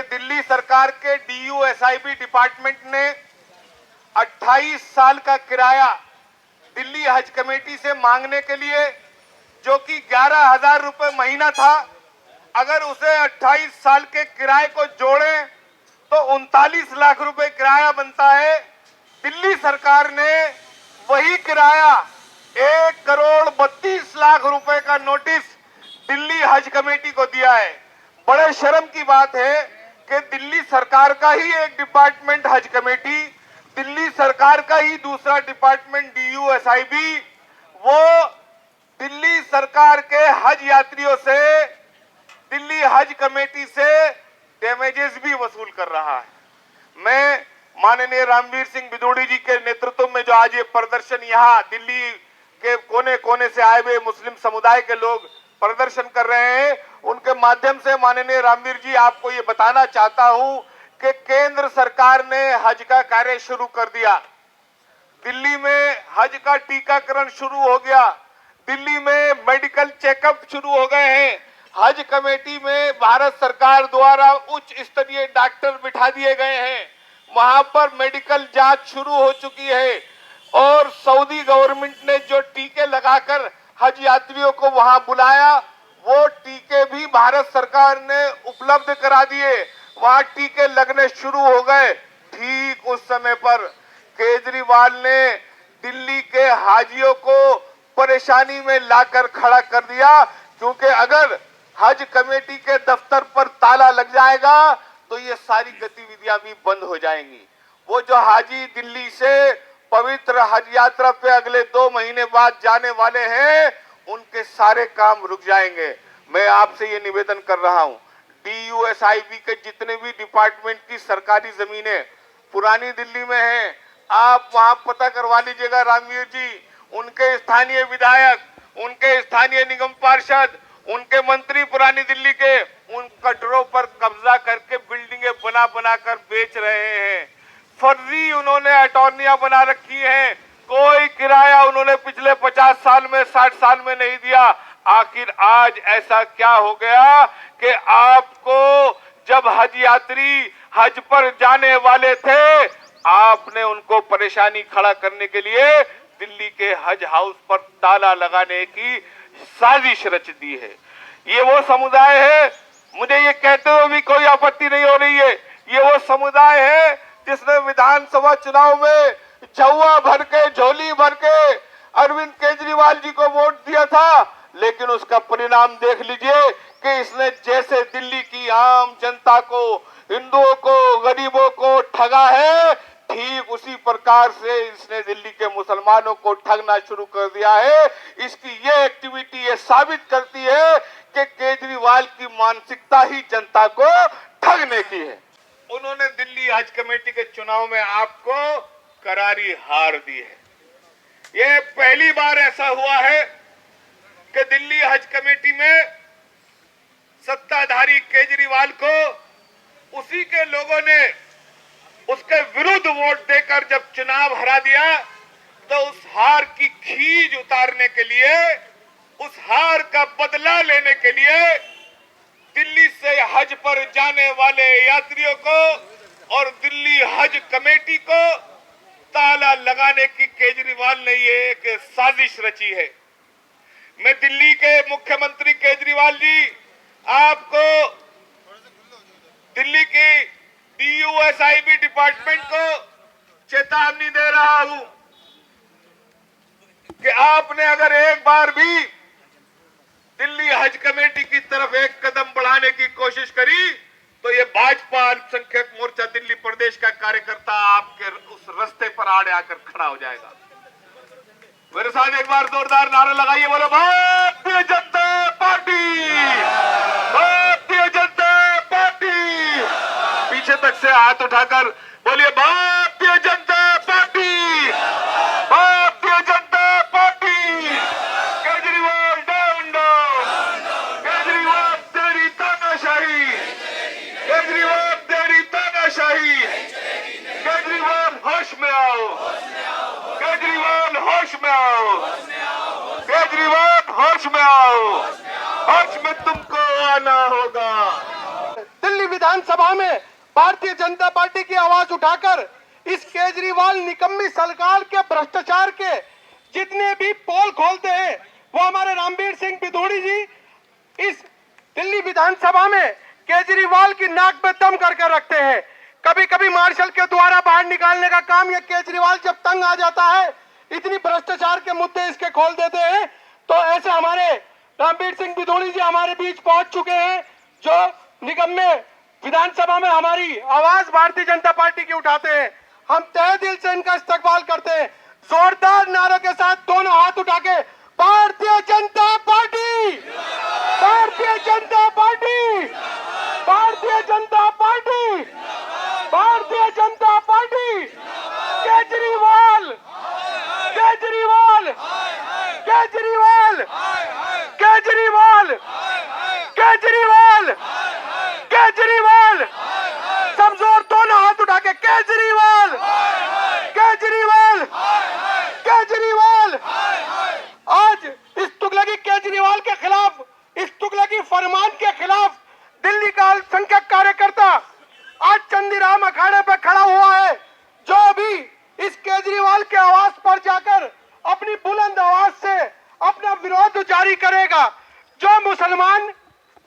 दिल्ली सरकार के DUSIB department ने 28 साल का किराया दिल्ली हज कमेटी से मांगने के लिए, जो कि 11,000 रुपए महीना था, अगर उसे 28 साल के किराए को जोड़ें तो 39 लाख रुपए किराया बनता है। दिल्ली सरकार ने वही किराया 1,32,00,000 रुपए का नोटिस दिल्ली हज कमेटी को दिया है। बड़े शर्म की बात है कि दिल्ली सरकार का ही एक डिपार्टमेंट हज कमेटी, दिल्ली सरकार का ही दूसरा डिपार्टमेंट DUSIB, वो दिल्ली सरकार के हज यात्रियों से, दिल्ली हज कमेटी से डैमेजेस भी वसूल कर रहा है। मैं माननीय रामवीर सिंह बिदूड़ी जी के नेतृत्व में जो आज ये प्रदर्शन यहाँ दिल्ली के कोने कोने से आए हुए मुस्लिम समुदाय के लोग प्रदर्शन कर रहे हैं, उनके माध्यम से माननीय रामवीर जी आपको ये बताना चाहता हूं कि केंद्र सरकार ने हज का कार्य शुरू कर दिया। दिल्ली में हज का टीकाकरण शुरू हो गया, दिल्ली में मेडिकल चेकअप शुरू हो गए हैं। हज कमेटी में भारत सरकार द्वारा उच्च स्तरीय डॉक्टर बिठा दिए गए हैं, वहां पर मेडिकल जांच शुरू हो चुकी है और सऊदी गवर्नमेंट ने जो टीके लगाकर हज यात्रियों को वहां बुलाया, वो टीके भी भारत सरकार ने उपलब्ध करा दिए, वहां टीके लगने शुरू हो गए। ठीक उस समय पर केजरीवाल ने दिल्ली के हाजियों को परेशानी में लाकर खड़ा कर दिया, क्योंकि अगर हज कमेटी के दफ्तर पर ताला लग जाएगा तो ये सारी गतिविधियां भी बंद हो जाएंगी। वो जो हाजी दिल्ली से पवित्र हज यात्रा पे अगले 2 महीने बाद जाने वाले हैं, उनके सारे काम रुक जाएंगे। मैं आपसे ये निवेदन कर रहा हूं, DUSIB के जितने भी डिपार्टमेंट की सरकारी जमीनें पुरानी दिल्ली में हैं, आप वहां पता करवा लीजिएगा रामवीर जी, उनके स्थानीय विधायक, उनके स्थानीय निगम पार्षद, उनके मंत्री पुरानी दिल्ली के उन कटरों पर कब्जा करके बिल्डिंगें बना बना कर बेच रहे हैं। फर्जी उन्होंने अटॉर्नियां बना रखी हैं, कोई किराया उन्होंने पिछले 50 साल में 60 साल में नहीं दिया। आखिर आज ऐसा क्या हो गया कि आपको जब हज यात्री हज पर जाने वाले थे, आपने उनको परेशानी खड़ा करने के लिए दिल्ली के हज हाउस पर ताला लगाने की साजिश रच दी है। ये वो समुदाय है, मुझे ये कहते हुए भी कोई आपत्ति नहीं हो रही है, ये वो समुदाय है जिसने विधानसभा चुनाव में झौआ भर के, झोली भर के अरविंद केजरीवाल जी को वोट दिया था, लेकिन उसका परिणाम देख लीजिए कि इसने जैसे दिल्ली की आम जनता को, हिंदुओं को, गरीबों को ठगा है, ठीक उसी प्रकार से इसने दिल्ली के मुसलमानों को ठगना शुरू कर दिया है। इसकी ये एक्टिविटी ये साबित करती है कि केजरीवाल की मानसिकता ही जनता को ठगने की है। उन्होंने दिल्ली हज कमेटी के चुनाव में आपको करारी हार दी है। ये पहली बार ऐसा हुआ है कि दिल्ली हज कमेटी में सत्ताधारी केजरीवाल को उसी के लोगों ने उसके विरुद्ध वोट देकर जब चुनाव हरा दिया, तो उस हार की खीज उतारने के लिए, उस हार का बदला लेने के लिए दिल्ली से हज पर जाने वाले यात्रियों को और दिल्ली हज कमेटी को ताला लगाने की केजरीवाल ने ये एक साजिश रची है। मैं दिल्ली के मुख्यमंत्री केजरीवाल जी, आपको दिल्ली की DUSIB डिपार्टमेंट को चेतावनी दे रहा हूं कि आपने अगर एक बार भी दिल्ली हज कमेटी की तरफ एक कदम बढ़ाने की कोशिश करी, तो ये भाजपा अल्पसंख्यक मोर्चा दिल्ली प्रदेश का कार्यकर्ता आपके उस रास्ते पर आड़े आकर खड़ा हो जाएगा। मेरे साथ एक बार जोरदार नारा लगाइए, बोलो भारतीय जनता पार्टी, भारतीय जनता पार्टी। पीछे तक से हाथ उठाकर बोलिए Bharatiya Janata party, Bharatiya Janata party. Kejriwal down down, Kejriwal तेरी तानाशाही, केजरीवाल तेरी तानाशाही, केजरीवाल होश में आओ, केजरीवाल होश में आओ, केजरीवाल होश में आओ, होश में तुमको आना होगा। दिल्ली विधानसभा में भारतीय जनता पार्टी की आवाज उठाकर इस केजरीवाल निकम्मी सरकार के भ्रष्टाचार के जितने भी पोल खोलते हैं वो हमारे रामवीर सिंह बिधूड़ी जी इस दिल्ली विधानसभा में केजरीवाल की नाक में दम करके रखते हैं। कभी कभी मार्शल के द्वारा बाहर निकालने का काम ये केजरीवाल जब तंग आ जाता है, इतनी भ्रष्टाचार के मुद्दे इसके खोल देते हैं, तो ऐसे हमारे रामवीर सिंह बिधूड़ी जी हमारे बीच पहुंच चुके हैं, जो निगम में विधानसभा में हमारी आवाज भारतीय जनता पार्टी की उठाते हैं। हम तहे दिल से इनका इस्तकबाल करते हैं, जोरदार नारों के साथ दोनों हाथ उठा के Bharatiya Janata party, Bharatiya Janata party, Bharatiya Janata party, Bharatiya Janata party, Kejriwal, Kejriwal, Kejriwal, Kejriwal, Kejriwal, Kejriwal, सब जोर दोनों हाथ उठा के केजरीवाल, केजरीवाल, केजरीवाल। आज इस तुगलकी केजरीवाल के खिलाफ, इस तुगलकी फरमान के खिलाफ दिल्ली का अल्पसंख्यक कार्यकर्ता आज चंदीराम अखाड़े पर खड़ा हुआ है, जो भी इस केजरीवाल के आवाज पर जाकर अपनी बुलंद आवाज से अपना विरोध जारी करेगा। जो मुसलमान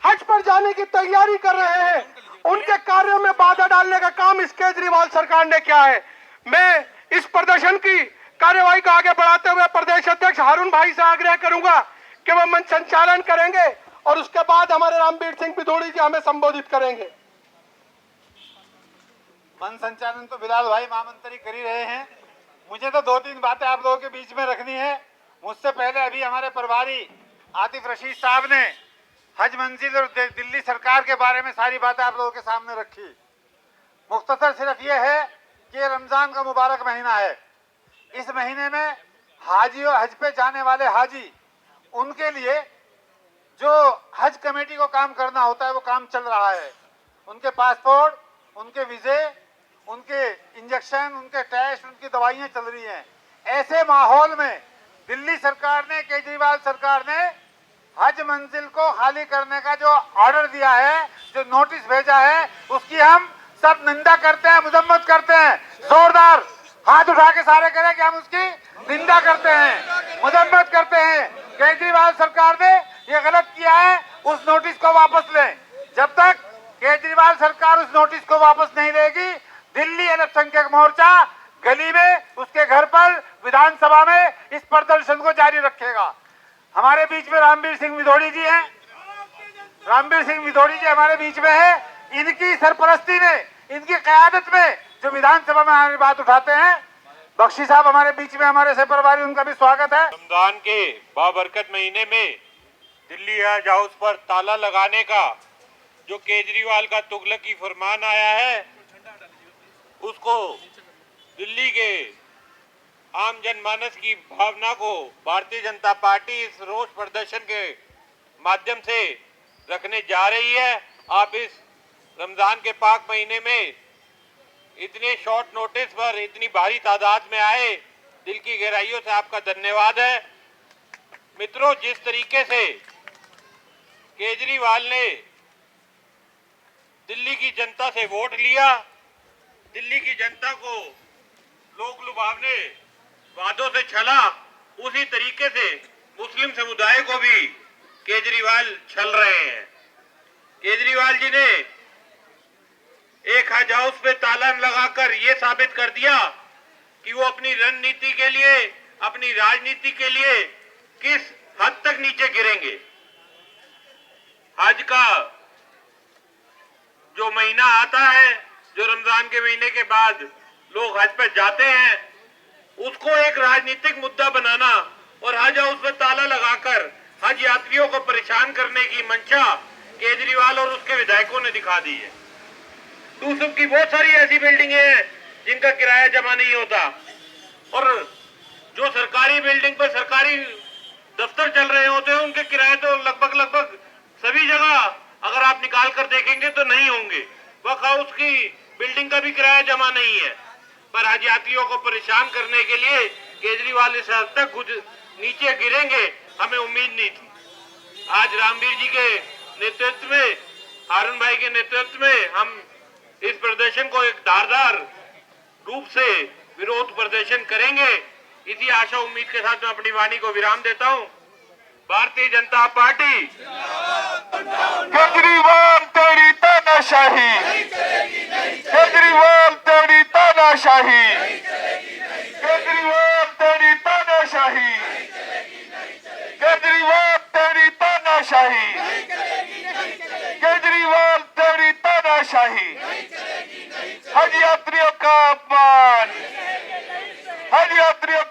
हज पर जाने की तैयारी कर रहे हैं, उनके कार्यों में बाधा डालने का काम इस केजरीवाल सरकार ने किया है। मैं इस प्रदर्शन की कार्यवाही को आगे बढ़ाते हुए प्रदेश अध्यक्ष हारून भाई से आग्रह करूंगा कि वह मंच संचालन करेंगे और उसके बाद हमारे रामवीर सिंह बिधूड़ी जी हमें संबोधित करेंगे। मंच संचालन तो बिलाल भाई महामंत्री कर ही रहे हैं। मुझे तो 2-3 बातें आप लोगों के बीच में रखनी है। मुझसे पहले अभी हमारे प्रभारी आतिफ रशीद साहब ने हज मंजिल और दिल्ली सरकार के बारे में सारी बातें आप लोगों के सामने रखी। मुख्तसर सिर्फ ये है कि रमजान का मुबारक महीना है। इस महीने में हाजी और हज पे जाने वाले हाजी, उनके लिए जो हज कमेटी को काम करना होता है वो काम चल रहा है। उनके पासपोर्ट, उनके वीजे, उनके इंजेक्शन, उनके टेस्ट, उनकी दवाइयां चल रही हैं। ऐसे माहौल में दिल्ली सरकार ने, केजरीवाल सरकार ने हज मंजिल को खाली करने का जो ऑर्डर दिया है, जो नोटिस भेजा है, उसकी हम सब निंदा करते हैं, मजम्मत करते हैं। जोरदार हाथ उठा के सारे करें कि हम उसकी निंदा करते हैं, मजम्मत करते हैं। केजरीवाल सरकार ने ये गलत किया है, उस नोटिस को वापस लें। जब तक केजरीवाल सरकार उस नोटिस को वापस नहीं लेगी, दिल्ली अल्पसंख्यक मोर्चा गली में, उसके घर पर, विधानसभा में इस प्रदर्शन को जारी रखेगा। हमारे बीच में रामवीर सिंह बिधूड़ी जी हैं। रामवीर सिंह बिधूड़ी जी हमारे बीच में है। इनकी सरपरस्ती में, इनकी क़यादत में जो विधानसभा में हमारी बात उठाते हैं, बख्शी साहब हमारे बीच में, हमारे से प्रभारी, उनका भी स्वागत है। रमजान के बाबरकत महीने में दिल्ली हज हाउस पर ताला लगाने का जो केजरीवाल का तुगलकी फरमान आया है, उसको दिल्ली के आम जनमानस की भावना को भारतीय जनता पार्टी इस रोष प्रदर्शन के माध्यम से रखने जा रही है। आप इस रमजान के पाक महीने में इतने शॉर्ट नोटिस पर इतनी भारी तादाद में आए, दिल की गहराइयों से आपका धन्यवाद है। मित्रों, जिस तरीके से केजरीवाल ने दिल्ली की जनता से वोट लिया, दिल्ली की जनता को लोक लुभावने वादों से छला, उसी तरीके से मुस्लिम समुदाय को भी केजरीवाल छल रहे हैं। केजरीवाल जी ने एक हज हाउस पे ताला लगाकर ये साबित कर दिया कि वो अपनी रणनीति के लिए, अपनी राजनीति के लिए किस हद तक नीचे गिरेंगे। हज का जो महीना आता है, जो रमजान के महीने के बाद लोग हज पर जाते हैं, उसको एक राजनीतिक मुद्दा बनाना और हज हाउस पर ताला लगाकर हज यात्रियों को परेशान करने की मंशा केजरीवाल और उसके विधायकों ने दिखा दी है। दूसरों की बहुत सारी ऐसी बिल्डिंगें हैं जिनका किराया जमा नहीं होता, और जो सरकारी बिल्डिंग पर सरकारी दफ्तर चल रहे होते हैं, उनके किराए तो लगभग सभी जगह अगर आप निकाल कर देखेंगे तो नहीं होंगे। वक्फ हाउस की बिल्डिंग का भी किराया जमा नहीं है, पर हज यात्रियों को परेशान करने के लिए केजरीवाल इस हद तक नीचे गिरेंगे, हमें उम्मीद नहीं थी। आज रामवीर जी के नेतृत्व में हारून भाई के नेतृत्व में हम इस प्रदर्शन को एक धारदार रूप से विरोध प्रदर्शन करेंगे। इसी आशा उम्मीद के साथ मैं अपनी वाणी को विराम देता हूं। भारतीय जनता पार्टी केजरीवाल तेरी तानाशाही, केजरीवाल तेरी तानाशाही, केजरीवाल तेरी तानाशाही, केजरीवाल तेरी तानाशाही, केजरीवाल तेरी तानाशाही। हज यात्रियों का अपमान, हज यात्रियों